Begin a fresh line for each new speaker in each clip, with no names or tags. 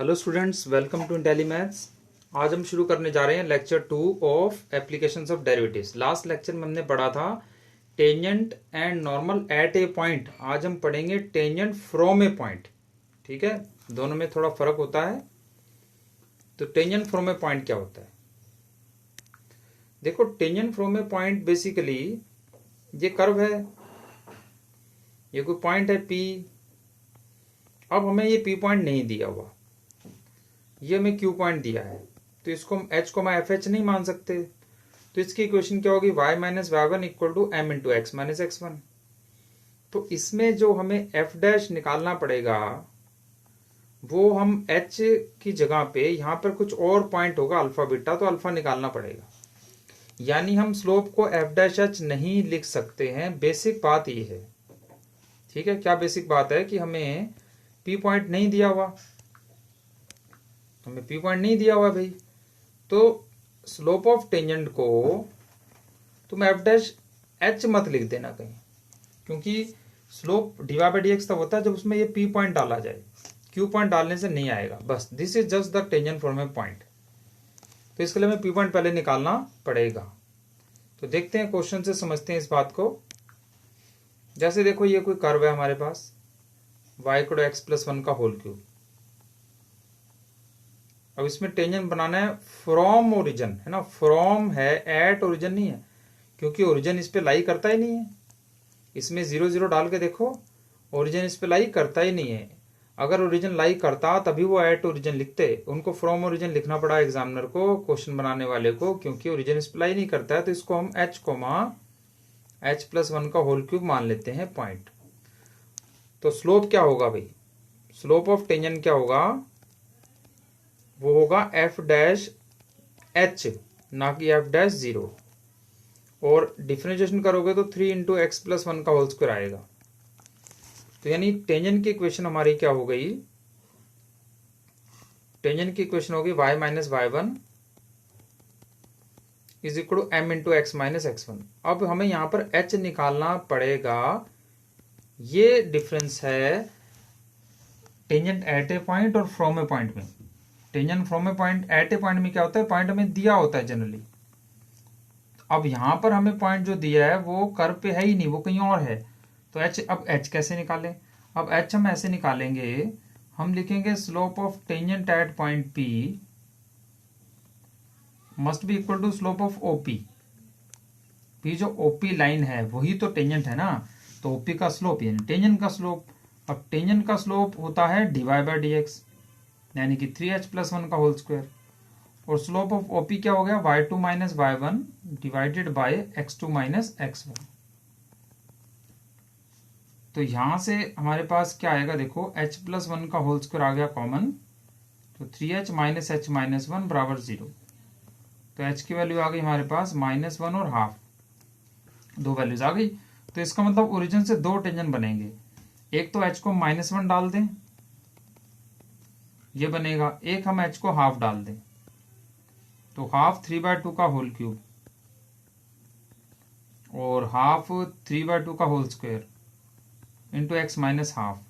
Hello students, welcome to Intelli Maths. आज हम शुरू करने जा रहे हैं lecture 2 of applications of derivatives. Last lecture में हमने पढ़ा था tangent and normal at a point. आज हम पढ़ेंगे टेंजेंट फ्रॉम ए पॉइंट। ठीक है, दोनों में थोड़ा फर्क होता है। तो टेंजेंट फ्रॉम ए पॉइंट क्या होता है? देखो, tangent from a point basically ये कर्व है, ये कोई पॉइंट है P। अब हमें ये P पॉइंट नहीं दिया हुआ, ये हमें Q पॉइंट दिया है, तो इसको हम H को एफ एच नहीं मान सकते। तो इसकी इक्वेशन क्या होगी? y minus Y one equal to M into x minus X one. तो इसमें जो हमें f डैश निकालना पड़ेगा वो हम h की जगह पे यहाँ पर कुछ और पॉइंट होगा अल्फा बीटा, तो अल्फा निकालना पड़ेगा। यानी हम स्लोप को f डैश h नहीं लिख सकते हैं। बेसिक बात ये है। ठीक है, क्या बेसिक बात है कि हमें p पॉइंट नहीं दिया हुआ, हमें P पॉइंट नहीं दिया हुआ भाई। तो स्लोप ऑफ टेंजेंट को तुम एफ डैश एच मत लिख देना कहीं, क्योंकि slope D Y by D X तब होता है जब उसमें ये P पॉइंट डाला जाए। Q पॉइंट डालने से नहीं आएगा। बस this is just the tangent from a point. तो इसके लिए हमें P पॉइंट पहले निकालना पड़ेगा। तो देखते हैं, क्वेश्चन से समझते हैं इस बात को। जैसे देखो, ये कोई कर्व है हमारे पास, y को एक्स प्लस वन का होल क्यूब। अब इसमें टेंजेंट बनाना है फ्रॉम ओरिजिन, है ना। फ्रॉम है, एट ओरिजिन नहीं है, क्योंकि ओरिजिन इस पे लाई करता ही नहीं है। इसमें 0 0 डाल के देखो, ओरिजिन इस पे लाई करता ही नहीं है। अगर ओरिजिन लाई करता तभी वो एट ओरिजिन लिखते। उनको फ्रॉम ओरिजिन लिखना पड़ा एग्जामिनर को, क्वेश्चन बनाने वाले को, क्योंकि ओरिजिन इस पे लाई नहीं करता है। तो इसको हम h comma H plus one का होल क्यूब मान लेते हैं पॉइंट। तो स्लोप क्या होगा भाई? स्लोप ऑफ टेंजेंट क्या होगा? वो होगा एफ डैश एच, ना कि एफ डैश जीरो। और डिफरेंशिएशन करोगे तो 3 इंटू एक्स प्लस वन का होल स्क्वायर आएगा। तो यानी टेंजेंट की इक्वेशन हमारी क्या हो गई? टेंजेंट की इक्वेशन होगी y minus Y one is equal to M into x minus X one. अब हमें यहां पर h निकालना पड़ेगा। ये डिफरेंस है टेंजेंट एट ए पॉइंट और फ्रॉम ए पॉइंट में। Tangent from a point at a point में क्या होता है? पॉइंट हमें दिया होता है जनरली। अब यहां पर हमें पॉइंट जो दिया है वो कर्व पे है ही नहीं, वो कहीं और है। तो h, अब h कैसे निकालें? अब h हम ऐसे निकालेंगे, हम लिखेंगे slope of tangent at point P must be equal to slope of OP। P जो OP लाइन है वही तो टेंजेंट है ना, तो OP का स्लोप यानी टेंजेंट का स्लोप। अब टेंजेंट का स्लोप होता है dy बाई डी एक्स, यानी कि 3h प्लस वन का होल स्क्वायर। और स्लोप ऑफ OP क्या हो गया? y2 minus Y one divided by x2 minus X one. तो यहां से हमारे पास क्या आएगा? देखो, h प्लस वन का होल स्क्वायर आ गया कॉमन, तो 3h minus h minus one बराबर 0। तो h की वैल्यू आ गई हमारे पास माइनस वन और हाफ, दो वैल्यूज आ गई। तो इसका मतलब ओरिजिन से दो टेंजेंट बनेंगे। एक तो h को माइनस वन डाल दें, ये बनेगा। एक हम h को हाफ डाल दें, तो हाफ 3/2 का होल क्यूब और हाफ 3/2 का whole square into x minus half.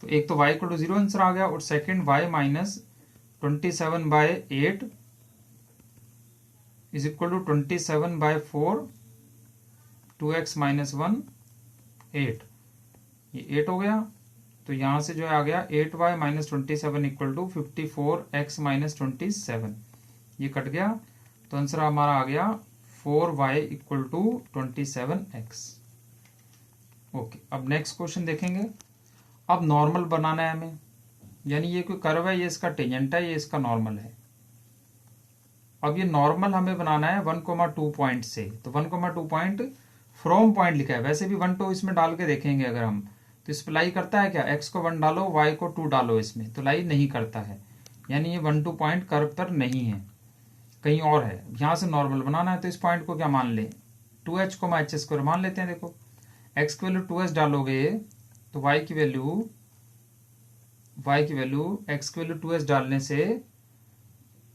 तो एक तो y को टू 0 आंसर आ गया, और second y minus 27/8 is equal to 27/4 2x minus one 8। ये 8 हो गया। तो यहां से जो है आ गया 8y minus 27 equal to 54x minus 27। ये कट गया, तो आंसर हमारा आ गया 4y equal to 27x। Okay, अब नेक्स्ट क्वेश्चन देखेंगे। अब नॉर्मल बनाना है हमें, यानी ये कोई कर्व है, ये इसका टेंजेंट है, ये इसका नॉर्मल है। अब ये नॉर्मल हमें बनाना है 1,2 पॉइंट से। तो 1,2 पॉइंट फ्रॉम पॉइंट लिखा है, वैसे भी 1 2 इसमें डाल के देखेंगे अगर हम, तो इस पर लाई करता है क्या? x को 1 डालो, y को 2 डालो, इसमें तो लाई नहीं करता है। यानी ये 1 2 पॉइंट कर्व पर नहीं है, कहीं और है। यहां से नॉर्मल बनाना है, तो इस पॉइंट को क्या मान ले? 2h को एच स्क्वायर मान लेते हैं। देखो, x की वैल्यू 2h डालोगे तो y की वैल्यू x की वैल्यू 2h डालने से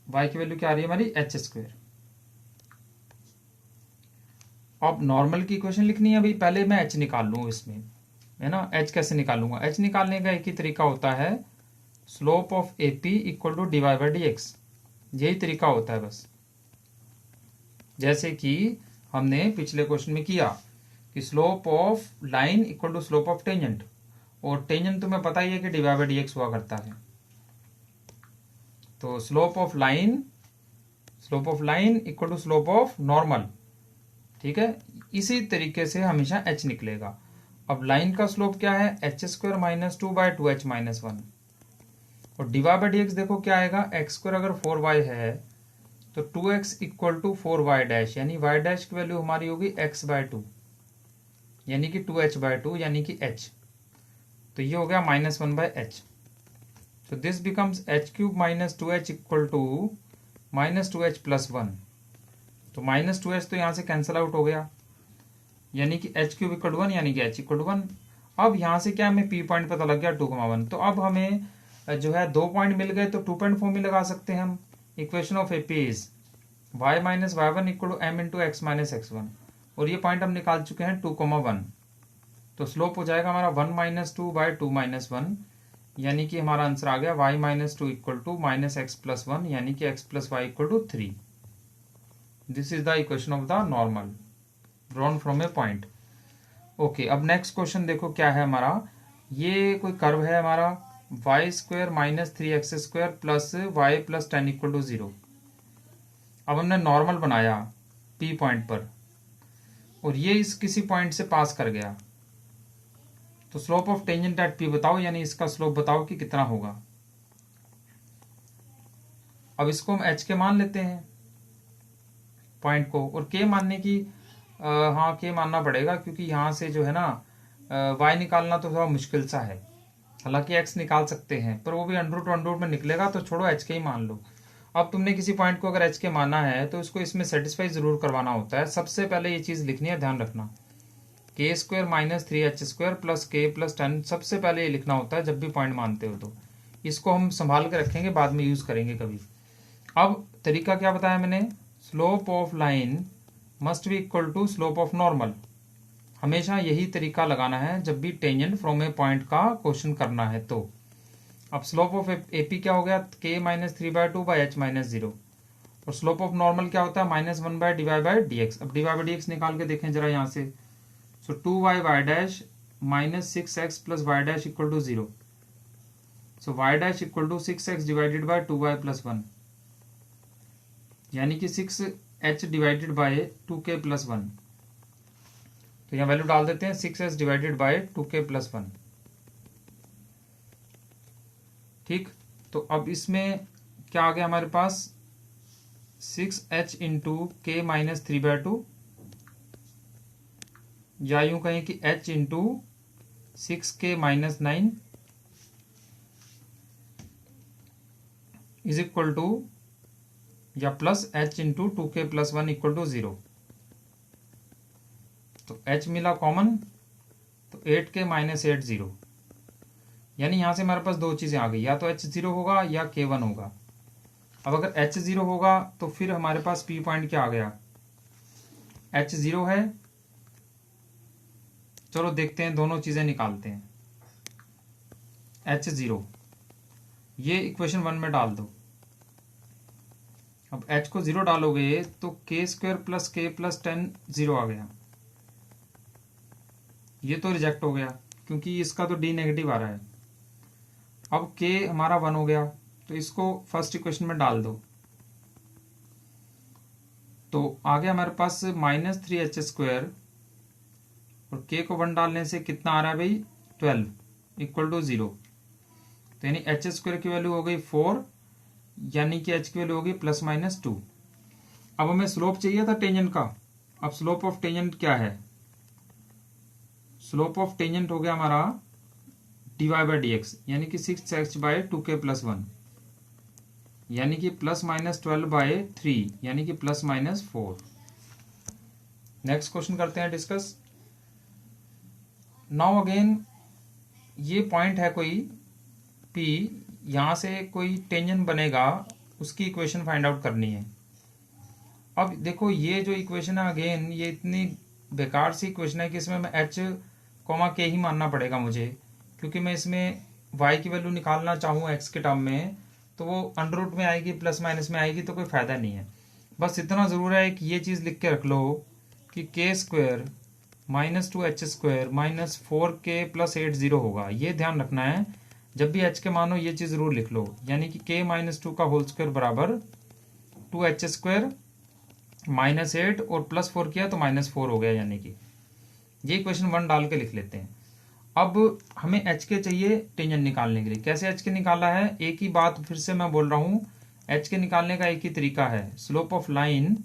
y की वैल्यू क्या आ रही है हमारी? h square. अब नॉर्मल की इक्वेशन लिखनी है भाई, पहले मैं h निकाल लूँ इसमें, है ना। h कैसे निकालूंगा? h निकालने का एक ही तरीका होता है, slope of A P equal to D Y by D X. यही तरीका होता है बस, जैसे कि हमने पिछले क्वेश्चन में किया कि slope of line equal to slope of tangent, और टेंजेंट तुम्हें पता ही है कि d Y by D x हुआ करता है। तो slope of line equal to slope of normal, ठीक है। इसी तरीके से हमेशा h निकलेगा। अब लाइन का स्लोप क्या है, h square minus 2 by 2h minus 1, और डिवाइड बाई डी एक्स देखो क्या आएगा, एक्स स्क्वायर अगर 4y है तो 2x equal to 4y dash, यानी y डैश की वैल्यू हमारी होगी x बाय 2, यानी कि 2h बाय 2, यानी कि h। तो ये हो गया minus 1 by h। So this becomes h cube minus 2h equal to minus 2h plus 1। तो माइनस 2h तो यहाँ से कैंसिल आउट हो गया, यानी कि h क्यूब इक्वल टू 1, यानी कि h इक्वल टू 1। अब यहाँ से क्या हमें p पॉइंट पता लग गया 2,1। तो अब हमें जो है 2 पॉइंट मिल गए, तो 2.4 में लगा सकते हैं हम। Equation of AP is y minus y1 equal to m into x minus x1, और ये पॉइंट हम निकाल चुके हैं 2,1। तो स्लोप हो जाएगा हमारा 1 माइनस 2 बाय 2 माइनस 1, यानी कि हमारा आंसर आ गया y minus 2 equal to minus x plus 1, यानी कि x plus y equal to 3। This is the equation of the normal drawn from a point. Okay, अब नेक्स्ट क्वेश्चन देखो क्या है हमारा। ये कोई कर्व है हमारा y square minus 3x square plus y plus 10 equal to 0। अब हमने नॉर्मल बनाया p पॉइंट पर, और ये इस किसी पॉइंट से पास कर गया। तो slope of tangent at p बताओ, यानी इसका स्लोप बताओ कि कितना होगा। अब इसको हम h के मान लेते हैं पॉइंट को, और k मानने की हाँ k मानना पड़ेगा, क्योंकि यहाँ से जो है ना y निकालना तो थोड़ा मुश्किल सा है। हालांकि x निकाल सकते हैं, पर वो भी अंडर रूट में निकलेगा, तो छोड़ो h के ही मान लो। अब तुमने किसी पॉइंट को अगर h के माना है तो उसको इसमें सेटिस्फाई जरूर करवाना होता है। सबसे पहले ये चीज लिखनी है, ध्यान रखना, के square minus 3h square plus K plus 10, सबसे पहले ये लिखना होता है जब भी पॉइंट मानते हो। तो इसको हम संभाल के रखेंगे, बाद में यूज करेंगे कभी। अब तरीका क्या बताया मैंने, slope of line must be equal to slope of normal. हमेशा यही तरीका लगाना है जब भी टेंजेंट फ्रॉम ए पॉइंट का क्वेश्चन करना है। तो अब स्लोप ऑफ एपी क्या हो गया, k minus 3 by 2 by h minus 0, और स्लोप ऑफ नॉर्मल क्या होता है, minus 1 by divide by D x. अब डिवाइड बाई डी एक्स निकाल के देखें जरा यहाँ से। So 2y dash minus 6x plus y dash equal to 0. So y dash equal to 6x divided by 2y plus 1, यानी कि 6h divided by 2k plus 1। तो यहाँ वैल्यू डाल देते हैं 6h divided by 2k plus 1। ठीक, तो अब इसमें क्या आ गया हमारे पास, 6h into k minus 3 by 2, या यूं कहें कि h into 6k minus 9 is equal to, या plus h into 2k plus 1 equal to 0। तो h मिला कॉमन, तो 8k माइनस 8 0, यानी यहां से हमारे पास दो चीजें आ गई, या तो h 0 होगा या k 1 होगा। अब अगर h 0 होगा तो फिर हमारे पास p पॉइंट क्या आ गया, h 0 है। चलो देखते हैं, दोनों चीजें निकालते हैं। h0 ये इक्वेशन 1 में डाल दो। अब h को 0 डालोगे तो k square plus k plus 10 0 आ गया। ये तो रिजेक्ट हो गया क्योंकि इसका तो d नेगेटिव आ रहा है। अब k हमारा 1 हो गया, तो इसको फर्स्ट इक्वेशन में डाल दो। तो आ गया हमारे पास माइनस 3h स्क्वायर, और k को 1 डालने से कितना आ रहा है भाई, 12 इक्वल टू 0। तो यानी h स्क्वायर की वैल्यू हो गई 4, यानी कि h की वैल्यू होगी प्लस माइनस 2। अब हमें स्लोप चाहिए था टेंजेंट का। अब स्लोप ऑफ टेंजेंट क्या है, स्लोप ऑफ टेंजेंट हो गया हमारा dy बाई डी एक्स, यानी कि 6h बाई 2k प्लस 1, यानी कि प्लस माइनस 12 बाई 3, यानी कि प्लस माइनस 4। नेक्स्ट क्वेश्चन करते हैं डिस्कस। नाउ अगेन ये पॉइंट है कोई P, यहां से कोई टेंजेंट बनेगा, उसकी इक्वेशन फाइंड आउट करनी है। अब देखो ये जो इक्वेशन है अगेन ये इतनी बेकार सी इक्वेशन है कि इसमें मैं h, k ही मानना पड़ेगा मुझे, क्योंकि मैं इसमें वाई की वैल्यू निकालना चाहूँ एक्स के टर्म में तो वो अंडर रूट में आएगी, प्लस माइनस में आएगी, तो कोई फायदा नहीं है। बस इतना जरूर है कि ये चीज लिख के रख लो कि के square minus 2h² minus 4k plus 80 होगा। ये ध्यान रखना है, जब भी h के मानो ये चीज जरूर लिख लो, यानी कि k माइनस 2 का होल स्क्वायर बराबर 2h² माइनस 8 और प्लस 4 किया तो माइनस 4 हो गया, यानी कि ये इक्वेशन 1 डाल के लिख लेते हैं। अब हमें एच के चाहिए टेंजेंट निकालने के लिए। कैसे एच के निकाला है, एक ही बात फिर से मैं बोल रहा हूं, एच के निकालने का एक ही तरीका है, slope of line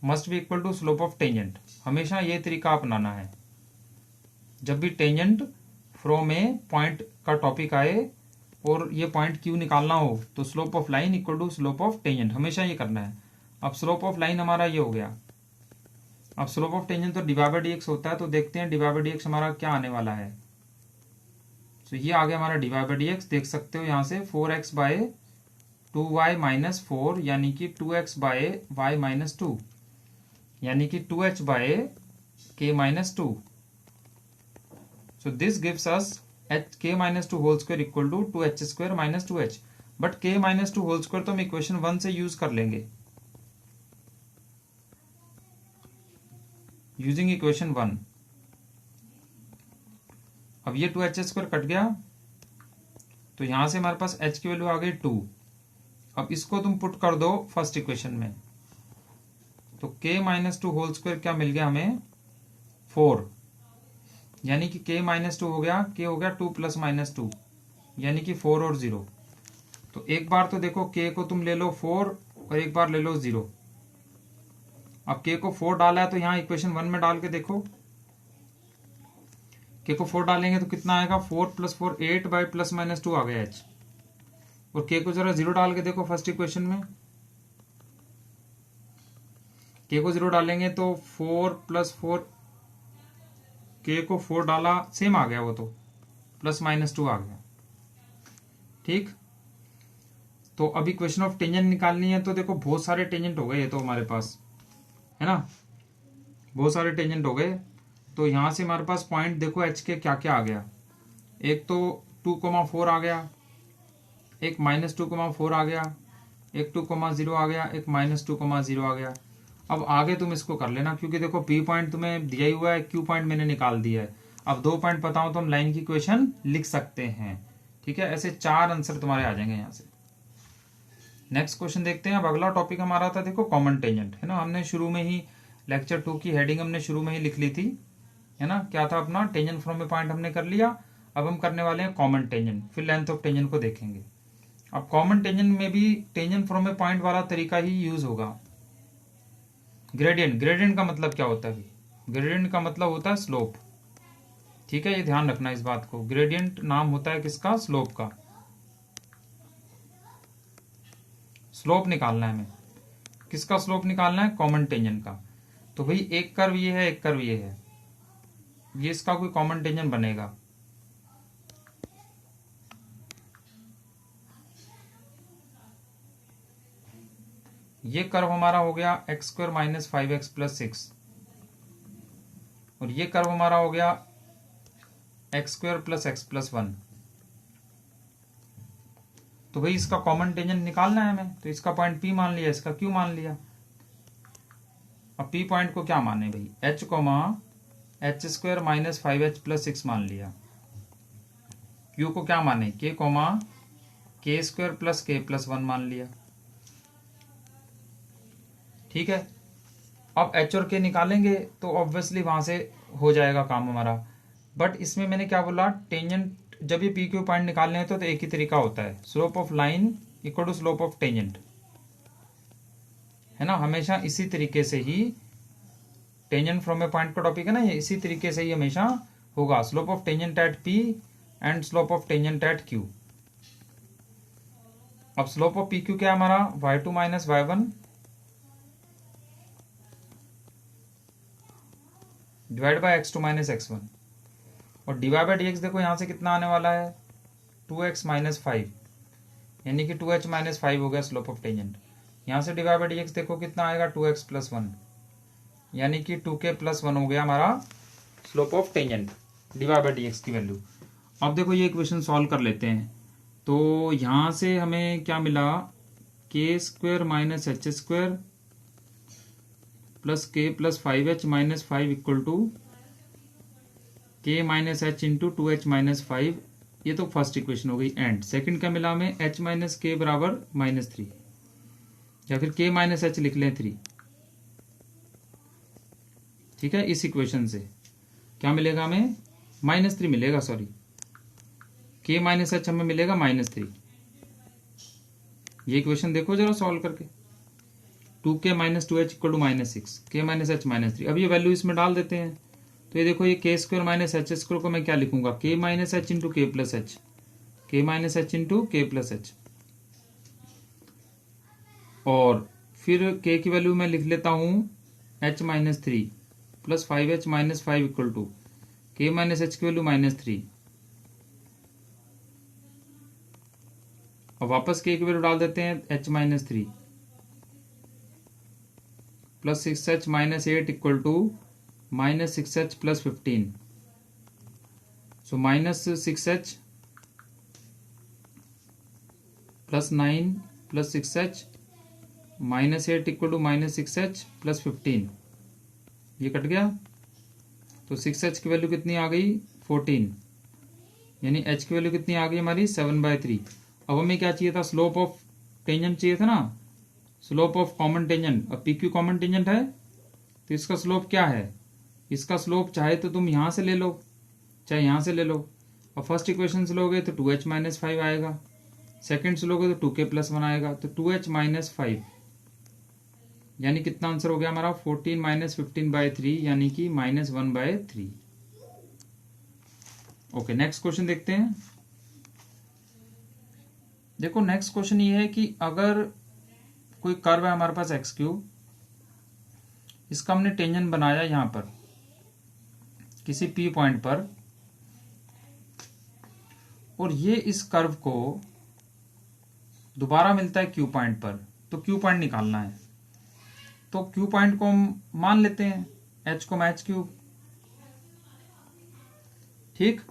must be equal to slope of tangent. हमेशा ये तरीका अपनाना है। जब भी टेंजेंट फ्रॉम ए पॉइंट का टॉपिक आए और ये पॉइंट क्यू निकालना हो तो slope of line equal to slope of tangent, हमेशा ये करना है। अब स्लोप ऑफ लाइन हमारा ये हो गया। अब स्लोप ऑफ टेंजेंट तो डिवाइड बाय dx होता है, तो देखते हैं डिवाइड बाय dx हमारा क्या आने वाला है। तो ये आ गया हमारा डिवाइड बाय dx, देख सकते हो यहाँ से 4x बाय 2y माइनस 4, यानी कि 2x बाय y माइनस 2, यानी कि 2h by k minus 2। So this gives us k minus 2 whole square equal to 2h² minus 2h। But k minus 2 whole square तो हम इक्वेशन 1 से use कर लेंगे, using equation 1। अब ये 2h² कट गया, तो यहां से हमारे पास h की वैल्यू आ गई 2। अब इसको तुम पुट कर दो फर्स्ट इक्वेशन में, तो k माइनस 2 होल स्क्वायर क्या मिल गया हमें 4, यानी कि k माइनस 2 हो गया, k हो गया 2 प्लस माइनस 2, यानी कि 4 और 0। तो एक बार तो देखो k को तुम ले लो 4 और एक बार ले लो 0। अब k को 4 डाला है तो यहाँ इक्वेशन 1 में डाल के देखो, k को 4 डालेंगे तो कितना आएगा 4 प्लस 4 8 बाई प्लस माइनस 2 आ गया h। और k को जरा 0 डाल के देखो फर्स्ट इक्वेशन में, k को 0 डालेंगे तो 4 प्लस 4, k को 4 डाला सेम आ गया, वो तो प्लस माइनस 2 आ गया। ठीक, तो अब इक्वेशन ऑफ टेंजेंट निकालनी है, तो देखो बहुत सारे टेंजेंट हो गए ये तो हमारे पास, है ना, बहुत सारे टेंजेंट हो गए। तो यहां से हमारे पास पॉइंट देखो एच के क्या क्या आ गया, एक तो 2,4 आ गया, एक माइनस 2,4 आ गया, एक 2,0 आ गया, एक माइनस 2,0 आ गया। अब आगे तुम इसको कर लेना, क्योंकि देखो पी पॉइंट तुम्हें दिया ही हुआ है, क्यू पॉइंट मैंने निकाल दिया है। अब 2 पॉइंट पता हो तो हम लाइन की इक्वेशन लिख सकते हैं। ठीक है, ऐसे 4 आंसर तुम्हारे आ जाएंगे यहाँ से। नेक्स्ट क्वेश्चन देखते हैं। अब अगला टॉपिक हमारा था देखो कॉमन टेंजेंट, है ना। हमने शुरू में ही लेक्चर 2 की हेडिंग हमने शुरू में ही लिख ली थी, है ना। क्या था अपना, टेंजेंट फ्रॉम ए पॉइंट हमने कर लिया। अब हम करने वाले हैं कॉमन टेंजेंट, फिर लेंथ ऑफ टेंजेंट को देखेंगे। अब कॉमन टेंजेंट में भी टेंजेंट फ्रॉम ए पॉइंट वाला तरीका ही यूज होगा। ग्रेडियंट, ग्रेडियंट का मतलब क्या होता है, ग्रेडियंट का मतलब होता है स्लोप। ठीक है, ये ध्यान रखना इस बात को, ग्रेडियंट नाम होता है किसका, स्लोप का। स्लोप निकालना है हमें, किसका स्लोप निकालना है, कॉमन टेंजेंट का। तो भाई एक कर्व ये है, एक कर्व ये है, ये इसका कोई कॉमन टेंजेंट बनेगा। ये कर्व हमारा हो गया x² माइनस 5x प्लस 6, और ये कर्व हमारा हो गया x² प्लस x प्लस 1। तो भाई इसका कॉमन टेंजेंट निकालना है हमें, तो इसका पॉइंट P मान लिया, इसका Q मान लिया। अब P पॉइंट को क्या माने भाई, h h² minus 5h plus 6 मान लिया। Q को क्या माने, k k² plus k plus 1 मान लिया। ठीक है, अब h और k निकालेंगे तो ऑब्वियसली वहां से हो जाएगा काम हमारा। बट इसमें मैंने क्या बोला, टेंजेंट जब ये पी क्यू पॉइंट निकालने हैं तो एक ही तरीका होता है, slope of line equal to slope of tangent, है ना। हमेशा इसी तरीके से ही टेंजेंट फ्रॉम ए पॉइंट का टॉपिक है ना, ये इसी तरीके से ही हमेशा होगा, slope of tangent at P and slope of tangent at Q. अब स्लोप ऑफ पी क्यू क्या है हमारा, y2 minus y1 divide by x2 minus x1, और डिवाइड बाय dx देखो यहां से कितना आने वाला है 2x माइनस 5, यानी कि 2h माइनस 5 हो गया स्लोप ऑफ टेंजेंट। यहां से डिवाइड बाय dx देखो कितना आएगा 2x प्लस 1, यानी कि 2k प्लस 1 हो गया हमारा slope of tangent divide by dx की वैल्यू। अब देखो ये इक्वेशन सॉल्व कर लेते हैं। तो यहाँ से हमें क्या मिला, K square minus H square plus K plus 5h minus 5 equal to के minus H into 2h minus 5। ये तो फर्स्ट इक्वेशन हो गई। एंड सेकंड क्या मिला हमें, h माइनस के बराबर -3, या फिर के माइनस एच लिख लें 3। ठीक है, इस इक्वेशन से क्या मिलेगा हमें, -3 मिलेगा, सॉरी के माइनस एच हमें मिलेगा -3। ये इक्वेशन देखो जरा सॉल्व करके, 2k minus 2h equal to -6, के माइनस एच -3। अब ये वैल्यू इसमें डाल देते हैं। तो ये देखो, ये के स्क्वायर माइनस एच स्क्वायर को मैं क्या लिखूंगा, के माइनस एच इंटू के प्लस एच, के माइनस एच इंटू के प्लस एच। और फिर के की वैल्यू मैं लिख लेता हूं h-3 plus 5h minus 5 equal to के माइनस एच की वैल्यू -3। और वापस के की वैल्यू डाल देते हैं h-3 plus 6h minus 8 equal to -6h plus 15। So -6h plus 9 plus 6h -8 equal to -6h plus 15। ये कट गया, तो 6h की वैल्यू कितनी आ गई, 14, यानी h की वैल्यू कितनी आ गई हमारी, 7/3। अब हमें क्या चाहिए था, स्लोप ऑफ टेंजेंट चाहिए था ना, स्लोप ऑफ कॉमन टेंजेंट। अब PQ कॉमन टेंजेंट है, तो इसका स्लोप क्या है, इसका स्लोप चाहे तो तुम यहां से ले लो, चाहे यहां से ले लो। और फर्स्ट इक्वेशन से लोगे तो 2h माइनस 5 आएगा, सेकेंड से लोगे तो 2k प्लस 1 आएगा, तो 2h माइनस 5, यानी कितना आंसर हो गया हमारा, 14 माइनस 15/3, यानी कि -1/3। ओके, नेक्स्ट क्वेश्चन देखते हैं। देखो नेक्स्ट क्वेश्चन ये है कि अगर कोई कर्व है हमारे पास x3, इसका हमने टेंजेंट बनाया यहां पर किसी P पॉइंट पर, और ये इस कर्व को दोबारा मिलता है Q पॉइंट पर, तो Q पॉइंट निकालना है। तो Q पॉइंट को हम मान लेते हैं h को h3। ठीक,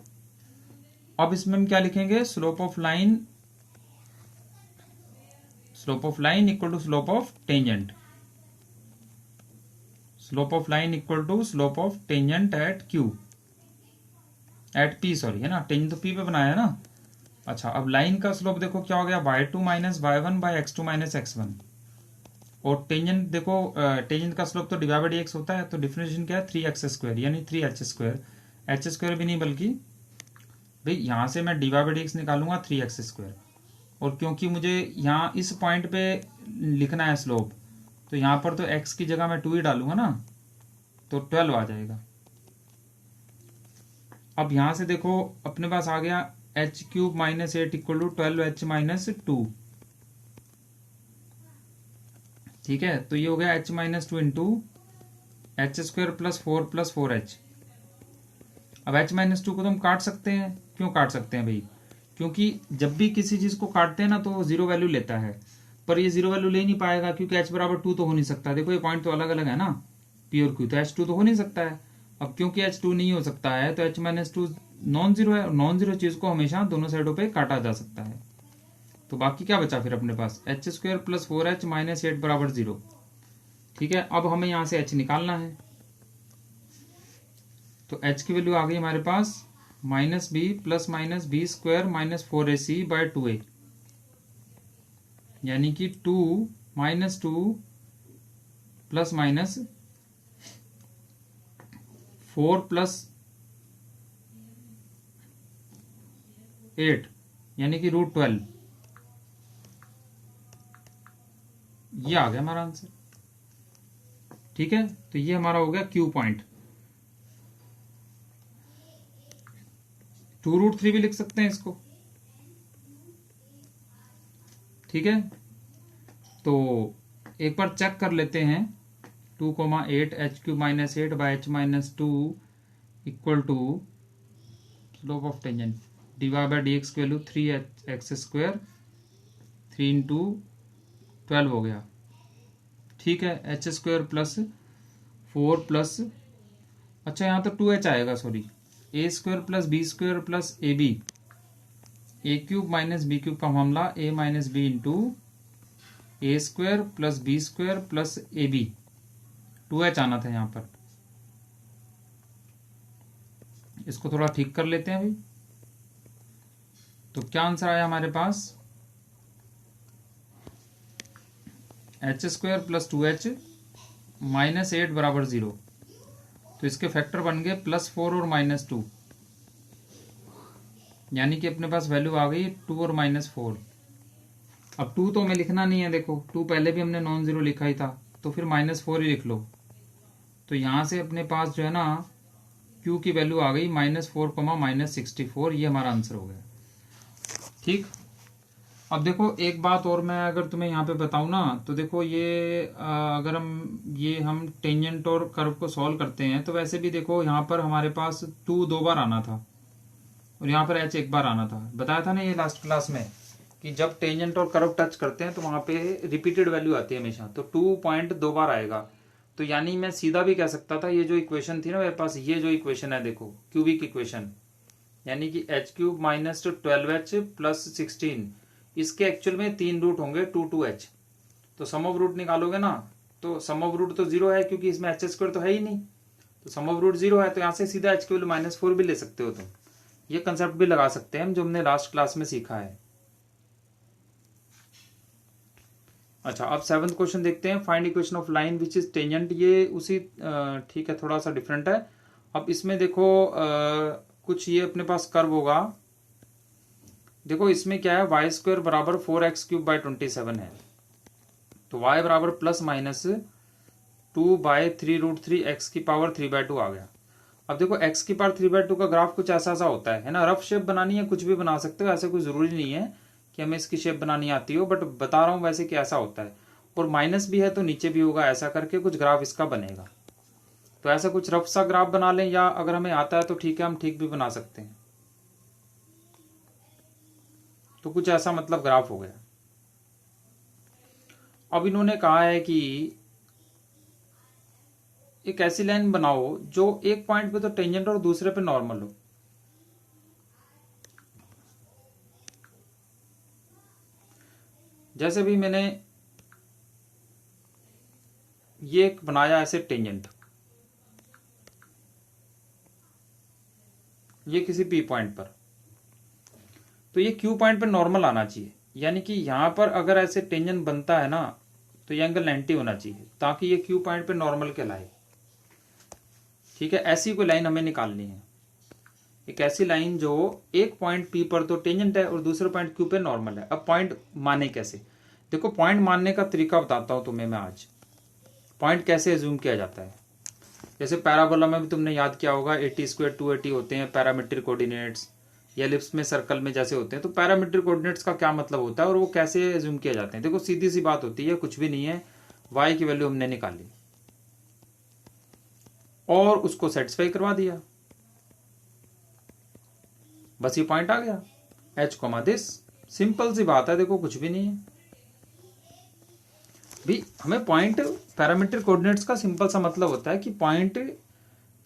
अब इसमें हम क्या लिखेंगे, slope of line equal to slope of tangent, slope of line equal to slope of tangent at P, sorry, है ना, टेंजेंट तो P पे बनाया है ना। अच्छा, अब लाइन का स्लोप देखो क्या हो गया, y2 minus y1 by x2 minus x1। और टेंजेंट देखो, टेंजेंट का स्लोप तो डिवाइड बाई dx होता है, तो डिफरेंशिएशन क्या है, 3x² यानी 3h², h² भी नहीं बल्कि भाई यहां से मैं डिवाइड बाई dx निकालूंगा 3x²। और क्योंकि मुझे यहाँ इस पॉइंट पे लिखना है स्लोप, तो यहाँ पर तो x की जगह मैं 2 ही डालूंगा ना, तो 12 आ जाएगा। अब यहां से देखो अपने पास आ गया h³ minus 8 equal to 12h minus 2। ठीक है, तो ये हो गया h minus 2 into h² plus 4 plus 4h। अब h माइनस 2 को तो हम काट सकते हैं। क्यों काट सकते हैं भाई, क्योंकि जब भी किसी चीज को काटते हैं ना तो वो 0 वैल्यू लेता है, पर ये 0 वैल्यू ले नहीं पाएगा क्योंकि h बराबर 2 तो हो नहीं सकता। देखो ये पॉइंट तो अलग अलग है ना, P और Q, तो h2 तो हो नहीं सकता है। अब क्योंकि h2 नहीं हो सकता है तो h माइनस 2 नॉन जीरो है, नॉन जीरो चीज को हमेशा दोनों साइडों पे काटा जा सकता है। तो बाकी क्या बचा फिर अपने पास, h² प्लस 4h माइनस 8 बराबर 0। ठीक है, अब हमें यहां से h निकालना है, तो h की वैल्यू आ गई हमारे पास -b plus minus b² minus 4ac by 2a, यानी कि 2 माइनस 2 प्लस माइनस 4 प्लस 8, यानी कि √12। ये आ गया हमारा आंसर। ठीक है, तो ये हमारा हो गया Q पॉइंट। 2√3 भी लिख सकते हैं इसको। ठीक है, तो एक बार चेक कर लेते हैं, 2,8 h³ minus 8 by h minus 2 equal to slope of tangent divide by dx की वैल्यू 3x², 3 इंटू 12 हो गया। ठीक है, h² प्लस 4 प्लस, अच्छा यहाँ तो 2h आएगा, sorry A square plus B square plus A B, A cube minus B cube का मामला, A minus B into A square plus B square plus A B, 2h आना था यहां पर। इसको थोड़ा ठीक कर लेते हैं अभी। तो क्या आंसर आया हमारे पास, H square plus 2h minus 8 बराबर 0। तो इसके फैक्टर बन गए +4 और -2, यानी कि अपने पास वैल्यू आ गई 2 और -4। अब 2 तो हमें लिखना नहीं है, देखो 2 पहले भी हमने नॉन जीरो लिखा ही था, तो फिर -4 ही लिख लो। तो यहां से अपने पास जो है ना Q की वैल्यू आ गई -4, -64। ये हमारा आंसर हो गया। ठीक, अब देखो एक बात और मैं अगर तुम्हें यहाँ पे बताऊँ ना, तो देखो ये अगर हम टेंजेंट और कर्व को सॉल्व करते हैं, तो वैसे भी देखो यहाँ पर हमारे पास 2 2 बार आना था और यहाँ पर h 1 बार आना था। बताया था ना ये लास्ट क्लास में कि जब टेंजेंट और कर्व टच करते हैं तो वहां पे रिपीटेड वैल्यू आती है हमेशा, तो 2 पॉइंट 2 बार आएगा। तो यानी मैं सीधा भी कह सकता था, ये जो इक्वेशन थी ना मेरे पास, ये जो इक्वेशन है देखो क्यूबिक इक्वेशन, यानी कि h³ माइनस 12h प्लस 16, इसके एक्चुअल में 3 रूट होंगे 2 2h। तो सम ऑफ रूट निकालोगे ना, तो सम ऑफ रूट तो 0 है क्योंकि इसमें h² तो है ही नहीं, तो सम ऑफ रूट 0 है, तो यहां से सीधा h की वैल्यू -4 भी ले सकते हो तुम। ये कंसेप्ट भी लगा सकते हैं हम, जो हमने लास्ट क्लास में सीखा है। अच्छा, अब 7th क्वेश्चन देखते हैं। Find equation of line which is tangent. ये उसी ठीक है, थोड़ा सा डिफरेंट है। अब इसमें देखो कुछ ये अपने पास कर्व होगा। देखो इसमें क्या है, y² बराबर 4x³/27 है, तो y बराबर ±2/3√3 x की पावर 3/2 आ गया। अब देखो x की पावर 3/2 का ग्राफ कुछ ऐसा सा होता है ना। रफ शेप बनानी है कुछ भी बना सकते हो, ऐसे कोई जरूरी नहीं है कि हमें इसकी शेप बनानी आती हो, बट बता रहा हूं वैसे कि ऐसा होता है। और माइनस भी है तो नीचे भी होगा, ऐसा करके कुछ ग्राफ इसका बनेगा। तो ऐसा कुछ रफ सा ग्राफ बना लें, या अगर हमें आता है तो ठीक है, हम ठीक भी बना सकते हैं। तो कुछ ऐसा मतलब ग्राफ हो गया। अब इन्होंने कहा है कि एक ऐसी लाइन बनाओ जो एक पॉइंट पे तो टेंजेंट और दूसरे पे नॉर्मल हो। जैसे भी मैंने ये एक बनाया ऐसे टेंजेंट, ये किसी पी पॉइंट पर, तो ये क्यू पॉइंट पर नॉर्मल आना चाहिए। यानी कि यहां पर अगर ऐसे टेंजेंट बनता है ना, तो ये एंगल 90 होना चाहिए ताकि ये क्यू पॉइंट पे नॉर्मल कहलाए। ठीक है, ऐसी कोई लाइन हमें निकालनी है, एक ऐसी लाइन जो एक पॉइंट पी पर तो टेंजेंट है और दूसरे पॉइंट क्यू पे नॉर्मल है। अब पॉइंट माने कैसे, देखो पॉइंट मानने का तरीका बताता हूं तुम्हें मैं आज। पॉइंट कैसे एज्यूम किया जाता है, जैसे पैराबोला में भी तुमने याद किया होगा 80² 280 होते हैं पैरामीट्रिक कोऑर्डिनेट्स, या एलिप्स में सर्कल में जैसे होते हैं। तो पैरामीट्रिक कोऑर्डिनेट्स का क्या मतलब होता है और वो कैसे एज्यूम किए जाते हैं। देखो सीधी सी बात होती है, कुछ भी नहीं है, y की वैल्यू हमने निकाली और उसको सेटिस्फाई करवा दिया, बस ये पॉइंट आ गया h, दिस। सिंपल सी बात है, देखो कुछ भी नहीं है भी। हमें पॉइंट पैरामीट्रिक कोऑर्डिनेट्स का सिंपल सा मतलब होता है कि पॉइंट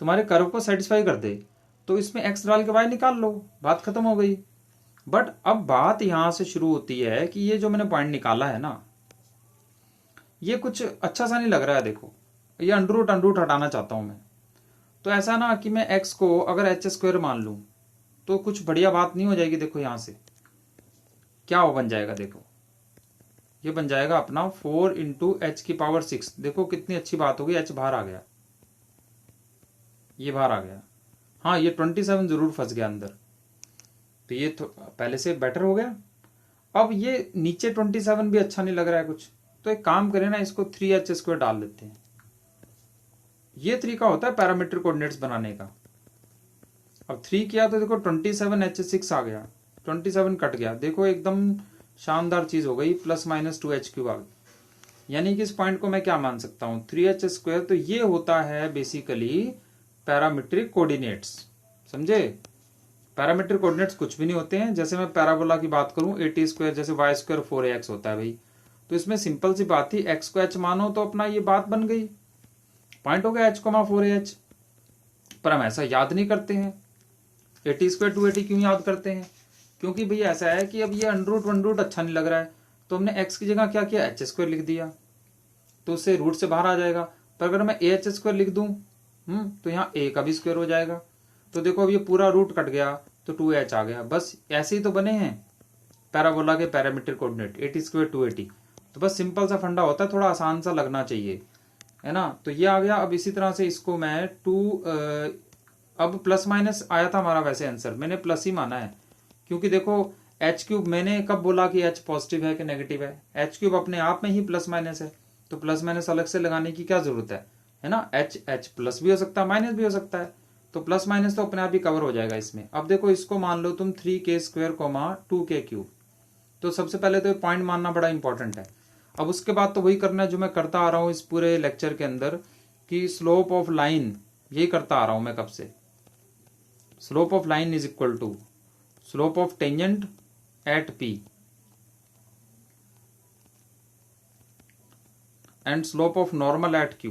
तुम्हारे कर्व को सेटिस्फाई कर दे, तो इसमें x डाल के y निकाल लो, बात खत्म हो गई। बट अब बात यहां से शुरू होती है कि ये जो मैंने पॉइंट निकाला है ना, ये कुछ अच्छा सा नहीं लग रहा है। देखो ये अंडर हटाना चाहता हूं मैं। तो ऐसा ना कि मैं x को अगर h² मान लूं तो कुछ बढ़िया बात नहीं हो जाएगी। देखो यहां से क्या हो बन जाएगा, देखो ये बन जाएगा अपना 4 × h⁶। देखो कितनी अच्छी बात होगी, h बाहर आ गया, ये बाहर आ गया। हाँ, ये 27 जरूर फंस गया अंदर, तो ये तो पहले से बेटर हो गया। अब ये नीचे 27 भी अच्छा नहीं लग रहा है कुछ, तो एक काम करें ना, इसको 3h² डाल देते हैं। ये तरीका होता है पैरामीट्रिक कोऑर्डिनेट्स बनाने का। अब 3 किया तो देखो 27h6 आ गया, 27 कट गया, देखो एकदम शानदार चीज हो गई, ±2h³ आ गई। यानी कि इस पॉइंट को मैं क्या मान सकता हूं, 3h²। तो ये होता है बेसिकली पैरामीट्रिक कोऑर्डिनेट्स, समझे। पैरामीट्रिक कोऑर्डिनेट्स कुछ भी नहीं होते हैं। जैसे मैं पैराबोला की बात करूं 80², जैसे y² 4ax होता है भाई, तो इसमें सिंपल सी बात थी, x को h मानो तो अपना ये बात बन गई, पॉइंट हो गया h, 4ah। पर हम ऐसा याद नहीं करते हैं, 80² 280 क्यों याद करते हैं? क्योंकि भैया ऐसा है कि अब ये √1 अच्छा नहीं लग रहा है, तो हमने x की जगह क्या किया, h² लिख दिया, तो उससे रूट से बाहर आ जाएगा। पर अगर मैं AH² लिख दूं तो यहाँ a का भी स्क्वायर हो जाएगा। तो देखो अब ये पूरा रूट कट गया तो 2h आ गया। बस ऐसे ही तो बने हैं पैराबोला के पैरामीट्रिक कोऑर्डिनेट 80² 280। तो बस सिंपल सा फंडा होता है, थोड़ा आसान सा लगना चाहिए, है ना। तो ये आ गया। अब इसी तरह से इसको मैं अब प्लस माइनस आया था हमारा, वैसे आंसर मैंने प्लस ही माना है, क्योंकि देखो h³ मैंने कब बोला कि h पॉजिटिव है कि नेगेटिव है, h³ अपने आप में ही प्लस माइनस है, तो प्लस माइनस अलग से लगाने की क्या जरूरत है ना। h प्लस भी हो सकता है, माइनस भी हो सकता है, तो प्लस माइनस तो अपने आप ही कवर हो जाएगा इसमें। अब देखो इसको मान लो तुम 3k² 2k³, तो सबसे पहले तो पॉइंट मानना बड़ा इंपॉर्टेंट है। अब उसके बाद तो वही करना है जो मैं करता आ रहा हूं इस पूरे लेक्चर के अंदर, कि स्लोप ऑफ लाइन, यही करता आ रहा हूं मैं कब से। Slope of line is equal to slope of tangent at P and slope of normal at Q।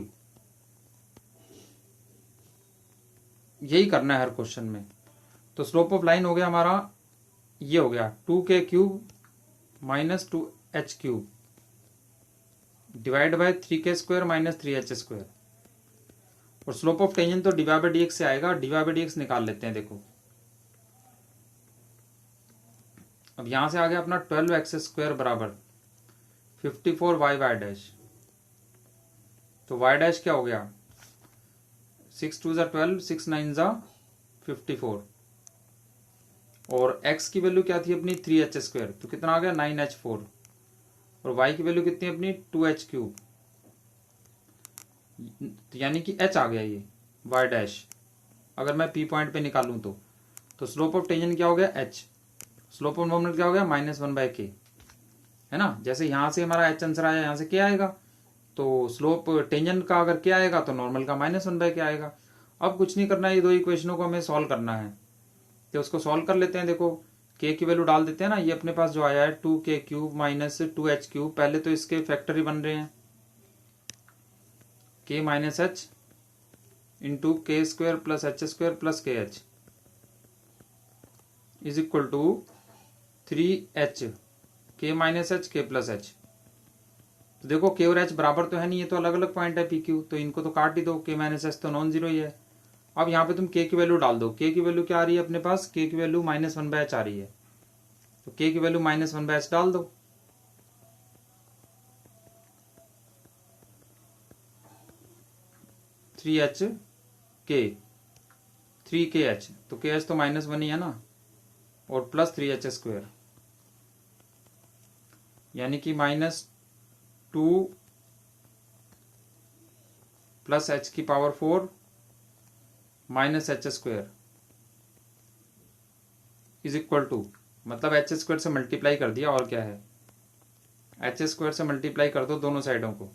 यही करना है हर क्वेश्चन में। तो स्लोप ऑफ लाइन हो गया हमारा, ये हो गया 2k³ - 2h³ divide by 3k² - 3h²। और स्लोप ऑफ टेंजेंट तो dy/dx से आएगा, dy/dx निकाल लेते हैं। देखो अब यहां से आ गया अपना 12x² बराबर 54y डैश। तो y डैश क्या हो गया, 6 2 = 12, 6 9 = 54, और x की वैल्यू क्या थी अपनी 3h², तो कितना आ गया 9h4, और y की वैल्यू कितनी अपनी 2h³, तो यानी कि h आ गया ये y डैश। अगर मैं p पॉइंट पे निकालूं तो स्लोप ऑफ टेंजेंट क्या हो गया h, स्लोप ऑफ नॉर्मल क्या हो गया -1/k, है ना। जैसे यहां से हमारा h आंसर आया, यहां से क्या आएगा, तो स्लोप टेंजेंट का अगर क्या आएगा तो नॉर्मल का -1/k आएगा। अब कुछ नहीं करना है, ये दो इक्वेशनों को हमें सॉल्व करना है, तो उसको सॉल्व कर लेते हैं। देखो k की वैल्यू डाल देते हैं ना, ये अपने पास जो आया है 2k³ - 2h³, पहले तो इसके फैक्टर ही बन रहे हैं, k - h into k² + h² + kh is equal to 3h k - h k + h। तो देखो k और h बराबर तो है नहीं, ये तो अलग अलग पॉइंट है PQ, तो इनको तो काट ही दो, k - h तो नॉन जीरो ही है। अब यहाँ पे तुम k की वैल्यू डाल दो, k की वैल्यू क्या आ रही है अपने पास, k की वैल्यू -1/h आ रही है, तो k की वैल्यू -1/h डाल दो। थ्री के एच, तो kh तो -1 ही है ना, और प्लस 3h², यानी कि -2 + h⁴ -h² is equal to, मतलब h² से मल्टीप्लाई कर दिया, और क्या है, h² से मल्टीप्लाई कर दो दोनों साइडों को,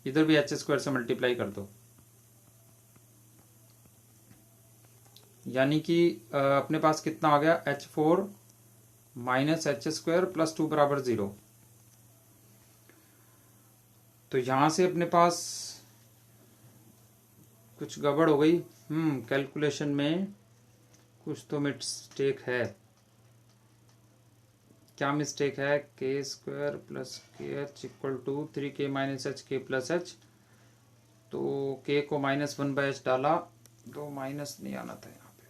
इधर भी h² से मल्टीप्लाई कर दो, यानी कि अपने पास कितना आ गया, h4 - h² + 2 = 0। तो यहां से अपने पास कुछ गड़बड़ हो गई, कैलकुलेशन में कुछ तो मिस्टेक है। क्या मिस्टेक है, k² + kh = 3k - h k + h, तो k को -1/h डाला, तो माइनस नहीं आना था यहाँ पे,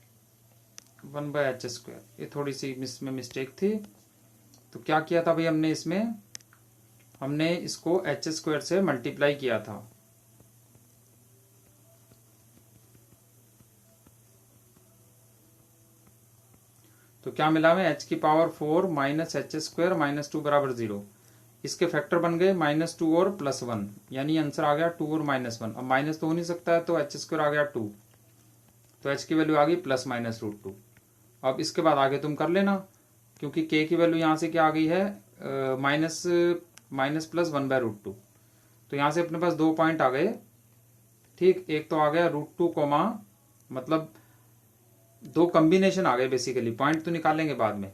1/h², ये थोड़ी सी इसमें मिस्टेक थी। तो क्या किया था भाई हमने इसमें, हमने इसको h² से मल्टीप्लाई किया था, तो क्या मिला हमें, h⁴ - h² - 2 = 0। इसके फैक्टर बन गए -2 और +1, यानी आंसर आ गया 2 और -1। अब माइनस तो हो नहीं सकता है, तो h² आ गया 2, तो h की वैल्यू आ गई +-√2। अब इसके बाद आगे तुम कर लेना, क्योंकि k की वैल्यू यहाँ से क्या आ गई है, -+1/√2। तो यहाँ से अपने पास दो पॉइंट आ गए, ठीक। एक तो आ गया √2, मतलब दो कॉम्बिनेशन आ गए बेसिकली, पॉइंट तो निकालेंगे बाद में।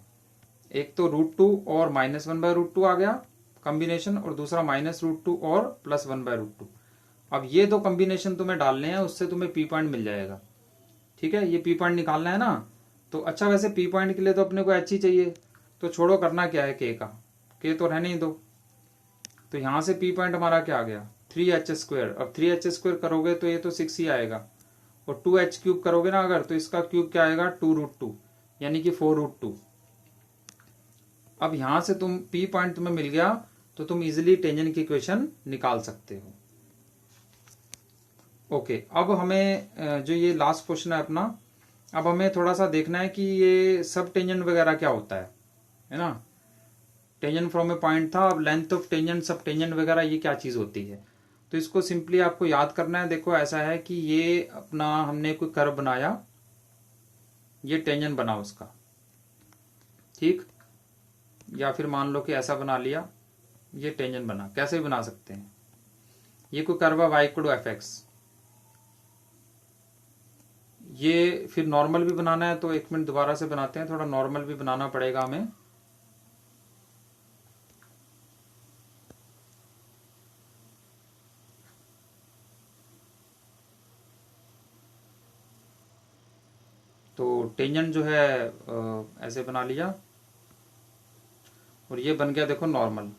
एक तो √2 और -1/√2 आ गया कॉम्बिनेशन, और दूसरा -√2 और +1/√2। अब ये दो कॉम्बिनेशन तुम्हें डालने हैं, उससे तुम्हें P पॉइंट मिल जाएगा। ठीक है, ये पी पॉइंट निकालना है ना। तो अच्छा, वैसे पी पॉइंट के लिए तो अपने को एच ही चाहिए, तो छोड़ो, करना क्या है के का, के तो रहने ही दो। तो यहां से पी पॉइंट हमारा क्या आ गया 3h²। अब 3h² करोगे तो ये तो 6 ही आएगा, और 2h³ करोगे ना अगर, तो इसका क्यूब क्या आएगा 2√2, यानी कि 4√2। अब यहां से तुम पी पॉइंट तुम्हें मिल गया, तो तुम इजिली टेंजेंट की इक्वेशन निकाल सकते हो। ओके, अब हमें जो ये लास्ट क्वेश्चन है अपना, अब हमें थोड़ा सा देखना है कि ये सब टेंजेंट वगैरह क्या होता है ना। टेंजेंट फ्रॉम ए पॉइंट था, अब लेंथ ऑफ टेंजेंट, सब टेंजेंट वगैरह ये क्या चीज होती है। तो इसको सिंपली आपको याद करना है। देखो ऐसा है कि ये अपना हमने कोई कर्व बनाया, ये टेंजेंट बना उसका, ठीक, या फिर मान लो कि ऐसा बना लिया, ये टेंजेंट बना। कैसे भी बना सकते हैं। ये कोई कर्व है y=fx, ये फिर नॉर्मल भी बनाना है, तो 1 मिनट दोबारा से बनाते हैं, थोड़ा नॉर्मल भी बनाना पड़ेगा हमें। तो टेंजेंट जो है ऐसे बना लिया, और ये बन गया देखो नॉर्मल।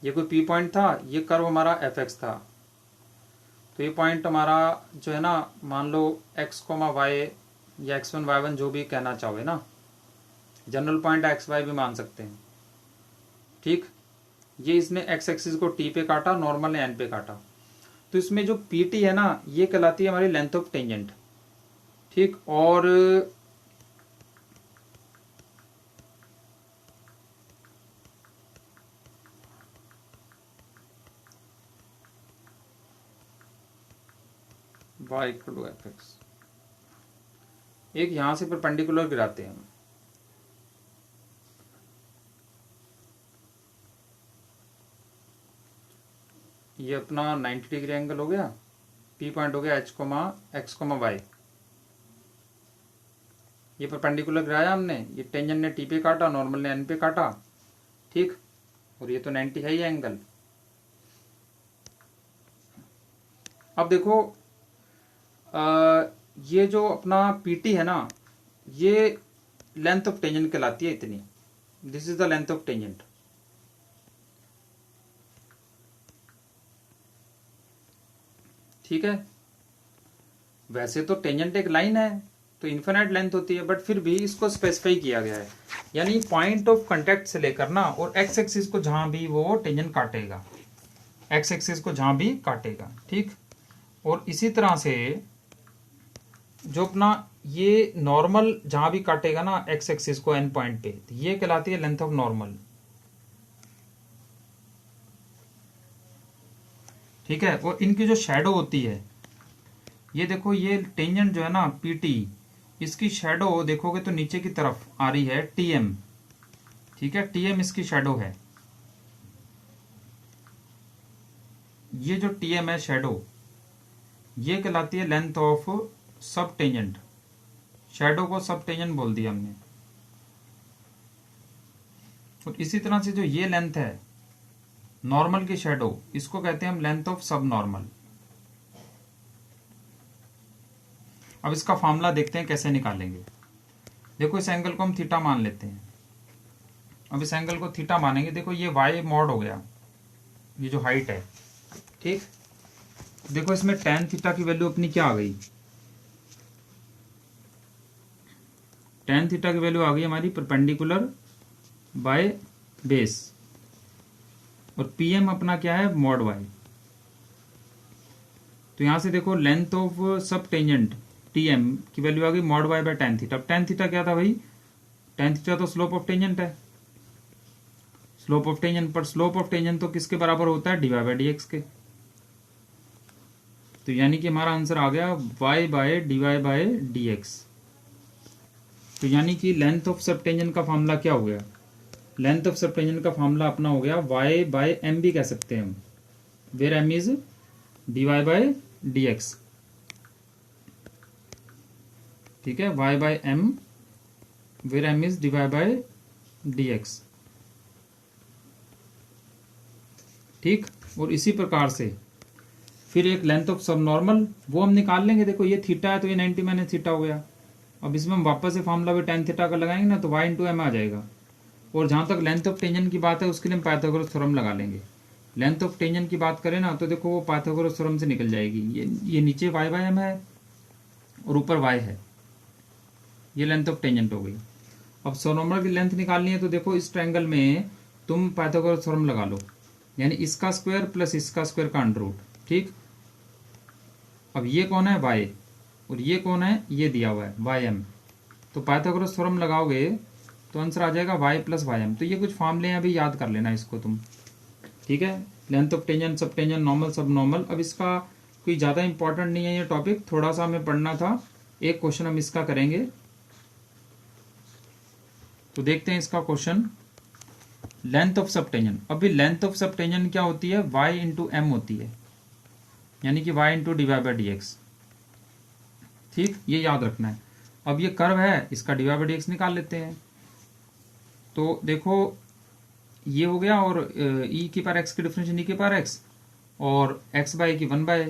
ये कोई पी पॉइंट था, ये कर्व हमारा fx था, तो ये पॉइंट हमारा जो है ना, मान लो x, y या x1 y1 जो भी कहना चाहो ना, जनरल पॉइंट x y भी मान सकते हैं, ठीक। ये इसने x एक्सिस को t पे काटा, नॉर्मल ने n पे काटा। तो इसमें जो pt है ना, ये कहलाती है हमारी लेंथ ऑफ टेंजेंट, ठीक। और y=fx, एक यहां से परपेंडिकुलर गिराते हैं हम, ये अपना 90 डिग्री एंगल हो गया, पी पॉइंट हो गया h, x, y। ये परपेंडिकुलर गिराया हमने, ये टेंजेंट ने टी पे काटा, नॉर्मल ने एन पे काटा, ठीक। और ये तो 90 है ही एंगल। अब देखो ये जो अपना पीटी है ना, ये लेंथ ऑफ टेंजेंट कहलाती है इतनी। This is the length of tangent, ठीक है। वैसे तो टेंजेंट एक लाइन है, तो इन्फिनाइट लेंथ होती है, बट फिर भी इसको स्पेसिफाई किया गया है, यानी पॉइंट ऑफ कांटेक्ट से लेकर ना, और एक्स एक्सिस को जहां भी वो टेंजेंट काटेगा, एक्स एक्सिस को जहां भी काटेगा, ठीक। और इसी तरह से जो अपना ये नॉर्मल जहां भी काटेगा ना एक्स एक्सिस को एन पॉइंट पे, तो ये कहलाती है लेंथ ऑफ नॉर्मल, ठीक है। और इनकी जो शैडो होती है, ये देखो, ये टेंजेंट जो है ना पीटी, इसकी शैडो देखोगे तो नीचे की तरफ आ रही है टीएम, ठीक है, टीएम इसकी शैडो है। ये जो टीएम है शैडो, ये कहलाती है लेंथ ऑफ सब टेंजेंट। शैडो को सब टेंजेंट बोल दिया हमने। और इसी तरह से जो ये लेंथ है नॉर्मल की शैडो, इसको कहते हैं हम लेंथ ऑफ सब नॉर्मल। अब इसका फॉर्मूला देखते हैं कैसे निकालेंगे। देखो इस एंगल को हम थीटा मान लेते हैं। अब इस एंगल को थीटा मानेंगे। देखो ये y मॉड हो गया, ये जो हाइट है, ठीक। देखो इसमें tan थीटा की वैल्यू अपनी क्या आ गई, tan थीटा की वैल्यू आ गई हमारी परपेंडिकुलर बाय बेस, और pm अपना क्या है मॉड y। तो यहां से देखो length of subtangent tm की वैल्यू आ गई mod y by tan theta. अब tan थीटा क्या था भाई, tan थीटा तो स्लोप ऑफ टेंजेंट है, स्लोप ऑफ टेंजेंट, पर स्लोप ऑफ टेंजेंट तो किसके बराबर होता है, dy बाय dx के। तो यानी कि हमारा आंसर आ गया y by dy by dx। तो यानी कि लेंथ ऑफ सब टेंजेंट का फॉर्मूला क्या हो गया, लेंथ ऑफ सब टेंजेंट का फॉर्मूला अपना हो गया y बाय m भी कह सकते हैं हम, where m is dy by dx, ठीक है, y by m where m is dy by dx, ठीक। और इसी प्रकार से फिर एक लेंथ ऑफ सब नॉर्मल, वो हम निकाल लेंगे। देखो ये थीटा है तो ये 90 माइनस थीटा हो गया। अब इसमें हम वापस से फॉर्मूला भी tan थीटा का लगाएंगे ना, तो y इंटू एम आ जाएगा। और जहाँ तक लेंथ ऑफ टेंजेंट की बात है उसके लिए हम पाइथागोरस थ्योरम लगा लेंगे। लेंथ ऑफ टेंजेंट की बात करें ना तो देखो वो पाइथागोरस थ्योरम से निकल जाएगी। ये नीचे y बाय एम है और ऊपर y है, ये लेंथ ऑफ टेंजेंट हो गई। अब सोनोमर की लेंथ निकालनी है तो देखो इस ट्रायंगल में तुम पाइथागोरस थ्योरम लगा लो, यानी इसका स्क्वायर प्लस इसका स्क्वायर का अंडर रूट। ठीक, अब ये कौन है y और ये कौन है, ये दिया हुआ है वाई एम। तो पाइथागोरस थ्योरम लगाओगे तो आंसर आ जाएगा y प्लस वाई एम। तो ये कुछ फॉर्मूले हैं, अभी याद कर लेना इसको तुम। ठीक है, लेंथ ऑफ टेंजेंट, सब टेंजेंट, नॉर्मल, सब नॉर्मल। अब इसका कोई ज़्यादा इंपॉर्टेंट नहीं है ये टॉपिक, थोड़ा सा हमें पढ़ना था। एक क्वेश्चन हम इसका करेंगे, तो देखते हैं इसका क्वेश्चन। लेंथ ऑफ सब टेंजेंट, अभी लेंथ ऑफ सब टेंजेंट क्या होती है, y इंटू एम होती है, यानी कि y into d Y by D x. ठीक, ये याद रखना है। अब ये कर्व है, इसका d Y by D x निकाल लेते हैं। तो देखो ये हो गया, और e की पावर x की डिफरेंशियल e की पावर x और x बाय की 1 बाय,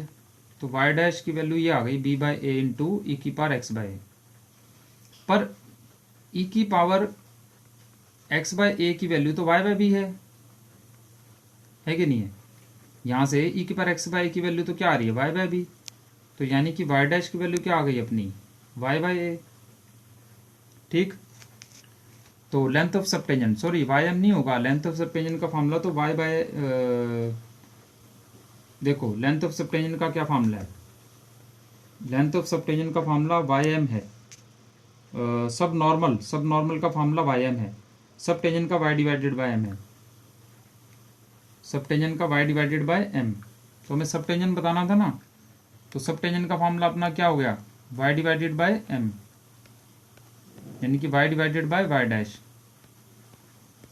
तो y डैश की वैल्यू ये आ गई b बाय ए इंटू ई की पावर x बाय। पर e की पावर x बाय ए की वैल्यू तो y बाय b है कि नहीं है। यहाँ से e की पावर x बाय ए की वैल्यू तो क्या आ रही है, y बाय b। तो यानी कि y डैश की वैल्यू क्या आ गई अपनी, y बाय ए। ठीक, तो लेंथ ऑफ सब टेंजेंट, सॉरी वाई एम नहीं होगा, लेंथ ऑफ सब टेंजेंट का फॉर्मूला तो y बाय, देखो लेंथ ऑफ सब टेंजेंट का क्या फॉर्मूला है, लेंथ ऑफ सब टेंजेंट का फॉर्मूला वाई एम है। सब नॉर्मल का फॉर्मूला वाई एम है, सब टेंजेंट का y डिवाइडेड बाय एम है, सब टेंजेंट का y डिवाइडेड बाय एम। तो हमें सब टेंजेंट बताना था ना, तो सब टेंजेंट का फॉर्मूला अपना क्या हो गया, y डिवाइडेड बाय एम, यानी कि y divided by y dash.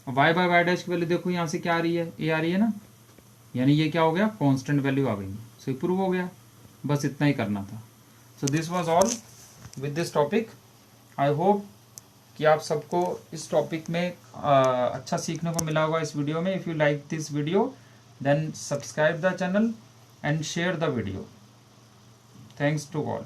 y by y dash की वैल्यू देखो यहाँ से क्या आ रही है, a आ रही है ना, यानी ये क्या हो गया, कांस्टेंट वैल्यू आ गई। सो प्रूव हो गया, बस इतना ही करना था। So this was all with this topic. I hope कि आप सबको इस टॉपिक में अच्छा सीखने को मिला होगा इस वीडियो में। If you like this video then subscribe the channel and share the video. Thanks to all.